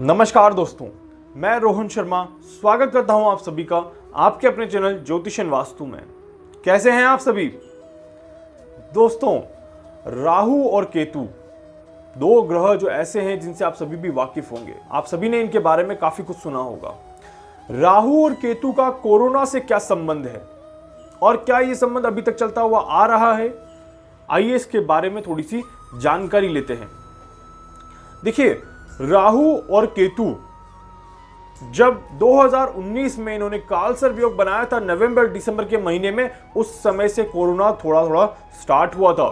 नमस्कार दोस्तों, मैं रोहन शर्मा स्वागत करता हूं आप सभी का आपके अपने चैनल ज्योतिषन वास्तु में। कैसे हैं आप सभी दोस्तों? राहु और केतु दो ग्रह जो ऐसे हैं जिनसे आप सभी भी वाकिफ होंगे। आप सभी ने इनके बारे में काफी कुछ सुना होगा। राहु और केतु का कोरोना से क्या संबंध है और क्या यह संबंध अभी तक चलता हुआ आ रहा है? आइए इसके बारे में थोड़ी सी जानकारी लेते हैं। देखिए, राहु और केतु जब 2019 में इन्होंने काल सर्प योग बनाया था नवंबर दिसंबर के महीने में, उस समय से कोरोना थोड़ा थोड़ा स्टार्ट हुआ था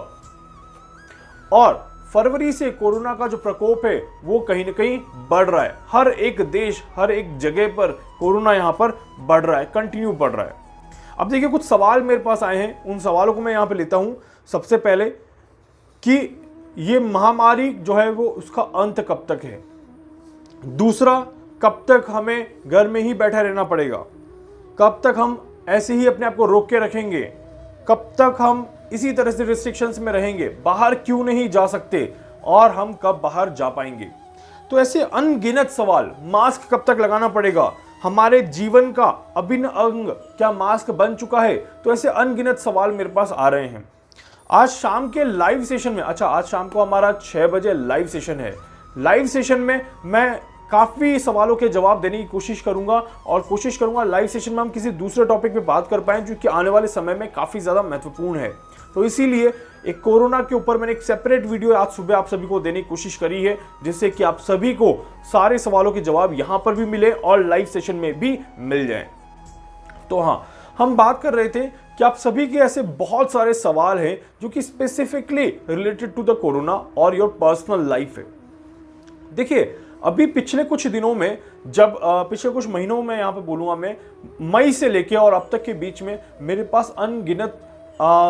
और फरवरी से कोरोना का जो प्रकोप है वो कहीं ना कहीं बढ़ रहा है। हर एक देश, हर एक जगह पर कोरोना यहां पर बढ़ रहा है, कंटिन्यू बढ़ रहा है। अब देखिए, कुछ सवाल मेरे पास आए हैं, उन सवालों को मैं यहां पे लेता हूं। सबसे पहले कि ये महामारी जो है वो उसका अंत कब तक है? दूसरा, कब तक हमें घर में ही बैठा रहना पड़ेगा? कब तक हम ऐसे ही अपने आप को रोक के रखेंगे? कब तक हम इसी तरह से रिस्ट्रिक्शंस में रहेंगे? बाहर क्यों नहीं जा सकते और हम कब बाहर जा पाएंगे? तो ऐसे अनगिनत सवाल। मास्क कब तक लगाना पड़ेगा? हमारे जीवन का अभिन्न अंग क्या मास्क बन चुका है? तो ऐसे अनगिनत सवाल मेरे पास आ रहे हैं। आज शाम के लाइव सेशन में, आज शाम को हमारा 6 बजे लाइव सेशन है। लाइव सेशन में मैं काफी सवालों के जवाब देने की कोशिश करूंगा और कोशिश करूंगा लाइव सेशन में हम किसी दूसरे टॉपिक पे बात कर पाएं जो कि आने वाले समय में काफी ज्यादा महत्वपूर्ण है। तो इसीलिए एक कोरोना के ऊपर मैंने एक सेपरेट वीडियो आज सुबह आप सभी को देने की कोशिश करी है, जिससे कि आप सभी को सारे सवालों के जवाब यहां पर भी मिले और लाइव सेशन में भी मिल जाए। तो हाँ, हम बात कर रहे थे कि आप सभी के ऐसे बहुत सारे सवाल हैं जो कि specifically related to the corona और योर पर्सनल लाइफ है। देखिए, अभी पिछले कुछ दिनों में, जब पिछले कुछ महीनों में यहां पे बोलूंगा मैं, मई से लेके और अब तक के बीच में मेरे पास अनगिनत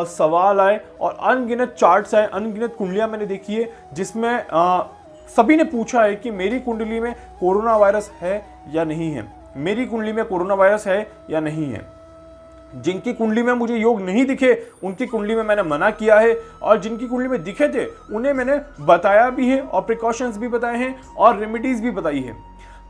सवाल आए और अनगिनत चार्ट्स आए, अनगिनत कुंडलियां मैंने देखी है, जिसमें सभी ने पूछा है कि मेरी कुंडली में कोरोना वायरस है या नहीं है, मेरी कुंडली में कोरोना वायरस है या नहीं है। जिनकी कुंडली में मुझे योग नहीं दिखे उनकी कुंडली में मैंने मना किया है और जिनकी कुंडली में दिखे थे उन्हें मैंने बताया भी है और प्रिकॉशंस भी बताए हैं और रेमेडीज भी बताई है।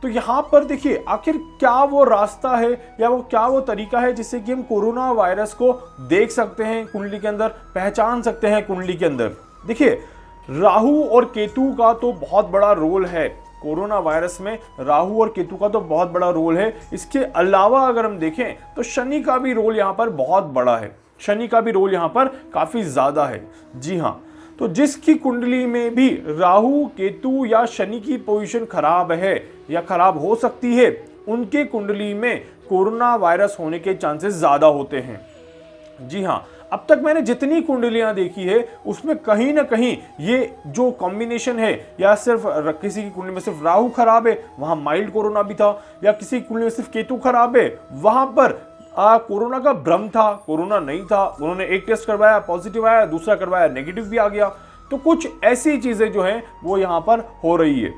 तो यहाँ पर देखिए, आखिर क्या वो रास्ता है या वो क्या वो तरीका है जिससे कि हम कोरोना वायरस को देख सकते हैं कुंडली के अंदर, पहचान सकते हैं कुंडली के अंदर। देखिए, राहु और केतु का तो बहुत बड़ा रोल है कोरोना वायरस में। राहु और केतु का तो बहुत बड़ा रोल है। इसके अलावा अगर हम देखें तो शनि का भी रोल यहाँ पर बहुत बड़ा है, शनि का भी रोल यहाँ पर काफी ज्यादा है। जी हाँ, तो जिसकी कुंडली में भी राहु, केतु या शनि की पोजीशन खराब है या खराब हो सकती है, उनके कुंडली में कोरोना वायरस होने के चांसेस ज्यादा होते हैं। जी हाँ, अब तक मैंने जितनी कुंडलियां देखी है उसमें कहीं ना कहीं ये जो कॉम्बिनेशन है, या सिर्फ किसी की कुंडली में सिर्फ राहु खराब है, वहां माइल्ड कोरोना भी था, या किसी की कुंडली में सिर्फ केतु खराब है, वहां पर कोरोना का भ्रम था, कोरोना नहीं था। उन्होंने एक टेस्ट करवाया, पॉजिटिव आया, दूसरा करवाया, नेगेटिव भी आ गया। तो कुछ ऐसी चीजें जो हैं वो यहां पर हो रही है।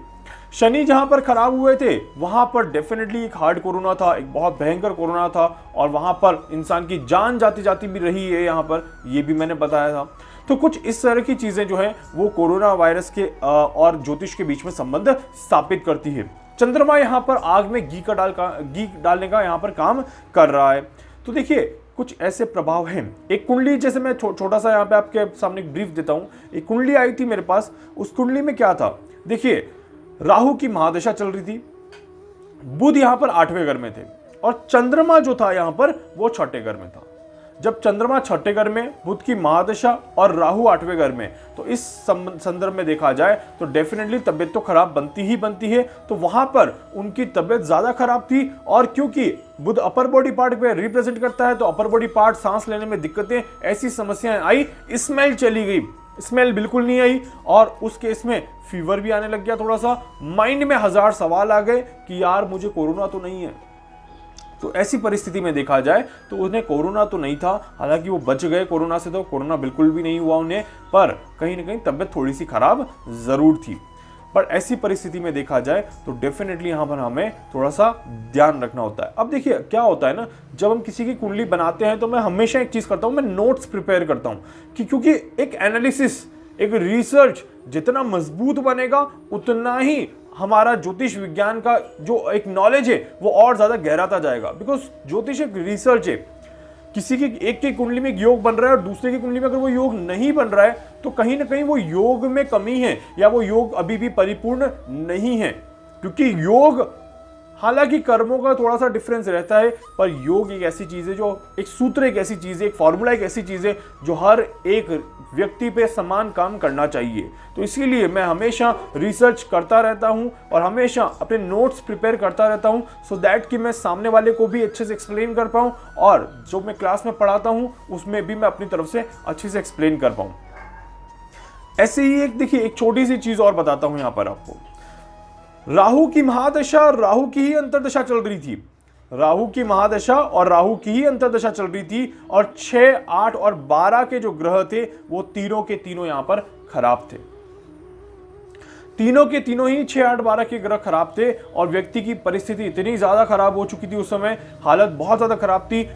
शनि जहां पर खराब हुए थे वहां पर डेफिनेटली एक हार्ड कोरोना था, एक बहुत भयंकर कोरोना था और वहां पर इंसान की जान जाती जाती भी रही है, यहां पर ये भी मैंने बताया था। तो कुछ इस तरह की चीजें जो है वो कोरोना वायरस के और ज्योतिष के बीच में संबंध स्थापित करती है। चंद्रमा यहां पर आग में घी डालने का यहां पर काम कर रहा है। तो देखिए, कुछ ऐसे प्रभाव हैं। एक कुंडली, जैसे मैं छोटा सा यहां पे आपके सामने एक ब्रीफ देता हूं। एक कुंडली आई थी मेरे पास, उस कुंडली में क्या था? देखिए, राहु की महादशा चल रही थी, बुध यहां पर 8वें घर में थे और चंद्रमा जो था यहां पर वो 6ठे घर में था। जब चंद्रमा 6ठे घर में, बुध की महादशा और राहु 8वें घर में, तो इस संदर्भ में देखा जाए तो डेफिनेटली तबियत तो खराब बनती ही बनती है। तो वहां पर उनकी तबियत ज्यादा खराब थी और क्योंकि बुध अपर बॉडी पार्ट पे रिप्रेजेंट करता है तो अपर बॉडी पार्ट, सांस लेने में दिक्कतें, ऐसी समस्याएं आई। स्मेल चली गई, स्मेल बिल्कुल नहीं आई और उस केस में फीवर भी आने लग गया। थोड़ा सा माइंड में 1000 सवाल आ गए कि यार मुझे कोरोना तो नहीं है। तो ऐसी परिस्थिति में देखा जाए तो उन्हें कोरोना तो नहीं था, हालांकि वो बच गए कोरोना से, तो कोरोना बिल्कुल भी नहीं हुआ उन्हें, पर कहीं ना कहीं तबियत थोड़ी सी खराब जरूर थी। पर ऐसी परिस्थिति में देखा जाए तो डेफिनेटली यहां पर हमें थोड़ा सा ध्यान रखना होता है। अब देखिए, क्या होता है ना, जब हम किसी की कुंडली बनाते हैं तो मैं हमेशा एक चीज करता हूं, मैं नोट्स प्रिपेयर करता हूं कि क्योंकि एक एनालिसिस, एक रिसर्च जितना मजबूत बनेगा उतना ही हमारा ज्योतिष विज्ञान का जो एक नॉलेज है वो और ज्यादा गहराता जाएगा। बिकॉज ज्योतिष एक रिसर्च है। किसी की एक की कुंडली में योग बन रहा है और दूसरे की कुंडली में अगर वो योग नहीं बन रहा है तो कहीं ना कहीं वो योग में कमी है या वो योग अभी भी परिपूर्ण नहीं है। क्योंकि योग, हालांकि कर्मों का थोड़ा सा डिफरेंस रहता है, पर योग एक ऐसी चीज है, जो एक सूत्र एक ऐसी चीज है, एक फॉर्मूला एक ऐसी चीज है जो हर एक व्यक्ति पे समान काम करना चाहिए। तो इसीलिए मैं हमेशा रिसर्च करता रहता हूं और हमेशा अपने नोट्स प्रिपेयर करता रहता हूं, सो दैट कि मैं सामने वाले को भी अच्छे से एक्सप्लेन कर पाऊं और जो मैं क्लास में पढ़ाता हूं उसमें भी मैं अपनी तरफ से अच्छे से एक्सप्लेन कर पाऊं। ऐसे ही एक देखिए, एक छोटी सी चीज और बताता हूं यहां पर आपको। राहु की महादशा, राहु की ही अंतर्दशा चल रही थी। राहु की महादशा और राहु की ही अंतर्दशा चल रही थी और 6, 8 और 12 के जो ग्रह थे वो तीनों के तीनों यहां पर खराब थे। तीनों के तीनों ही 6, 8, 12 के ग्रह खराब थे और व्यक्ति की परिस्थिति इतनी ज्यादा खराब हो चुकी थी उस समय, हालत बहुत ज्यादा खराब थी।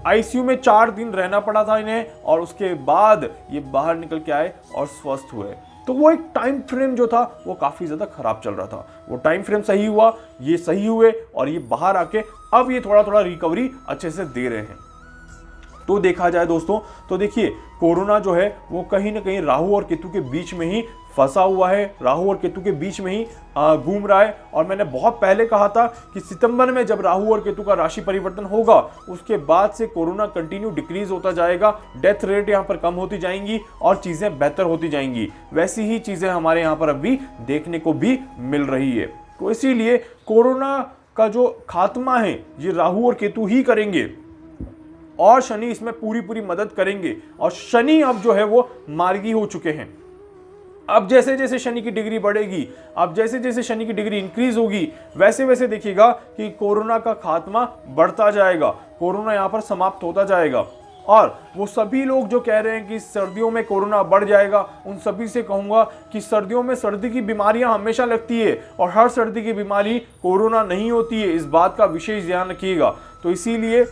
आईसीयू में 4 दिन रहना पड़ा था इन्हें और उसके बाद ये बाहर निकल के आए और स्वस्थ हुए। तो वो एक टाइम फ्रेम जो था वो काफी ज्यादा खराब चल रहा था। वो टाइम फ्रेम सही हुआ, ये सही हुए और ये बाहर आके अब ये थोड़ा थोड़ा रिकवरी अच्छे से दे रहे हैं। तो देखा जाए दोस्तों, तो देखिए कोरोना जो है वो कहीं ना कहीं राहु और केतु के बीच में ही फंसा हुआ है, राहु और केतु के बीच में ही घूम रहा है। और मैंने बहुत पहले कहा था कि सितंबर में जब राहु और केतु का राशि परिवर्तन होगा उसके बाद से कोरोना कंटिन्यू डिक्रीज होता जाएगा, डेथ रेट यहाँ पर कम होती जाएंगी और चीजें बेहतर होती जाएंगी। वैसी ही चीजें हमारे यहाँ पर अभी देखने को भी मिल रही है। तो इसीलिए कोरोना का जो खात्मा है ये राहु और केतु ही करेंगे और शनि इसमें पूरी पूरी मदद करेंगे। और शनि अब जो है वो मार्गी हो चुके हैं। अब जैसे जैसे शनि की डिग्री बढ़ेगी, अब जैसे जैसे शनि की डिग्री इंक्रीज होगी, वैसे वैसे देखिएगा कि कोरोना का खात्मा बढ़ता जाएगा, कोरोना यहाँ पर समाप्त होता जाएगा। और वो सभी लोग जो कह रहे हैं कि सर्दियों में कोरोना बढ़ जाएगा, उन सभी से कहूंगा कि सर्दियों में सर्दी की बीमारियां हमेशा लगती है और हर सर्दी की बीमारी कोरोना नहीं होती है, इस बात का विशेष ध्यान रखिएगा। तो इसीलिए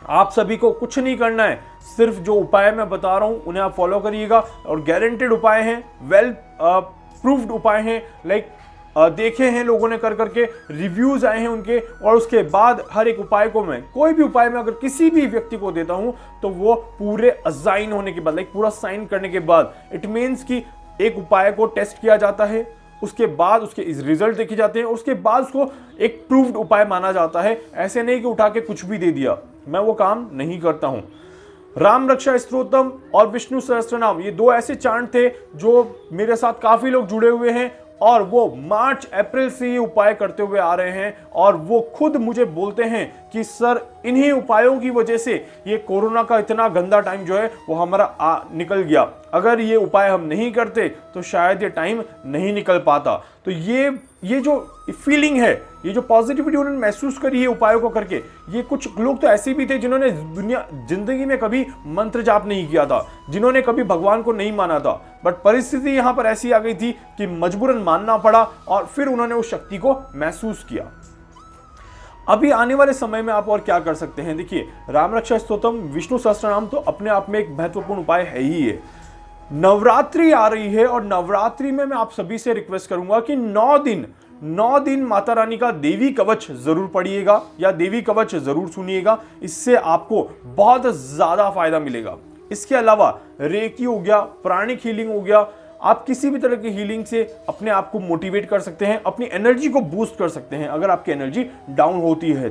आप सभी को कुछ नहीं करना है, सिर्फ जो उपाय मैं बता रहा हूं उन्हें आप फॉलो करिएगा और गारंटेड उपाय हैं, वेल प्रूव्ड उपाय हैं, लाइक देखे हैं लोगों ने कर करके, रिव्यूज आए हैं उनके। और उसके बाद हर एक उपाय को मैं, कोई भी उपाय मैं अगर किसी भी व्यक्ति को देता हूं तो वो पूरे अजाइन होने के बाद, लाइक पूरा साइन करने के बाद, इट मीन्स कि एक उपाय को टेस्ट किया जाता है, उसके बाद उसके रिजल्ट देखे जाते हैं, उसके बाद उसको एक प्रूव्ड उपाय माना जाता है। ऐसे नहीं कि उठा के कुछ भी दे दिया, मैं वो काम नहीं करता हूं। राम रक्षा स्तोत्रम और विष्णु सहस्त्रनाम, ये 2 ऐसे चांट थे जो मेरे साथ काफी लोग जुड़े हुए हैं और वो मार्च अप्रैल से ये उपाय करते हुए आ रहे हैं और वो खुद मुझे बोलते हैं कि सर इन्हीं उपायों की वजह से ये कोरोना का इतना गंदा टाइम जो है वो हमारा निकल गया। अगर ये उपाय हम नहीं करते तो शायद ये टाइम नहीं निकल पाता। तो ये जो फीलिंग है, ये जो पॉजिटिविटी उन्होंने महसूस करी है उपायों को करके, ये कुछ लोग तो ऐसे भी थे जिन्होंने जिंदगी में कभी मंत्र जाप नहीं किया था, जिन्होंने कभी भगवान को नहीं माना था, बट परिस्थिति यहां पर ऐसी आ गई थी कि मजबूरन मानना पड़ा और फिर उन्होंने उस शक्ति को महसूस किया। अभी आने वाले समय में आप और क्या कर सकते हैं, देखिए राम रक्षा स्तोत्रम, विष्णु सहस्त्रनाम तो अपने आप में एक महत्वपूर्ण उपाय है ही है। नवरात्रि आ रही है और नवरात्रि में मैं आप सभी से रिक्वेस्ट करूंगा कि 9 दिन माता रानी का देवी कवच जरूर पढ़िएगा या देवी कवच जरूर सुनिएगा, इससे आपको बहुत ज्यादा फायदा मिलेगा। इसके अलावा रेकी हो गया, प्राणिक हीलिंग हो गया, आप किसी भी तरह की हीलिंग से अपने आप को मोटिवेट कर सकते हैं, अपनी एनर्जी को बूस्ट कर सकते हैं अगर आपकी एनर्जी डाउन होती है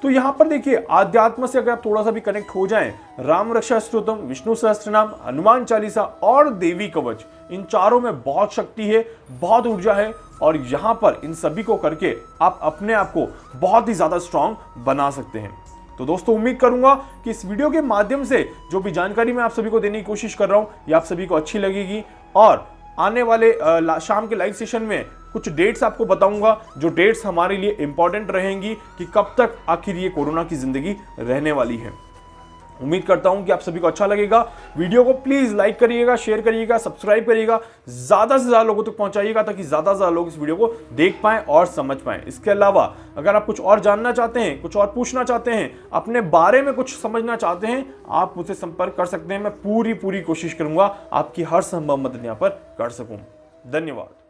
तो यहां पर देखिए आध्यात्म से अगर आप थोड़ा सा भी कनेक्ट हो जाएं, राम रक्षा स्तोत्रम, विष्णु सहस्त्रनाम, हनुमान चालीसा और देवी कवच, इन चारों में बहुत शक्ति है, बहुत ऊर्जा है और यहां पर इन सभी को करके आप अपने आप को बहुत ही ज्यादा स्ट्रांग बना सकते हैं। तो दोस्तों उम्मीद करूंगा कि इस वीडियो के माध्यम से जो भी जानकारी मैं आप सभी को देने की कोशिश कर रहा हूं ये आप सभी को अच्छी लगेगी। और आने वाले शाम के लाइव सेशन में कुछ डेट्स आपको बताऊंगा, जो डेट्स हमारे लिए इंपॉर्टेंट रहेंगी कि कब तक आखिर ये कोरोना की जिंदगी रहने वाली है। उम्मीद करता हूं कि आप सभी को अच्छा लगेगा। वीडियो को प्लीज लाइक करिएगा, शेयर करिएगा, सब्सक्राइब करिएगा, ज्यादा से ज्यादा लोगों तक पहुंचाइएगा ताकि ज्यादा से ज्यादा लोग इस वीडियो को देख पाएं और समझ पाएं। इसके अलावा अगर आप कुछ और जानना चाहते हैं, कुछ और पूछना चाहते हैं, अपने बारे में कुछ समझना चाहते हैं, आप मुझसे संपर्क कर सकते हैं। मैं पूरी कोशिश करूंगा आपकी हर संभव मदद यहां पर कर सकूं। धन्यवाद।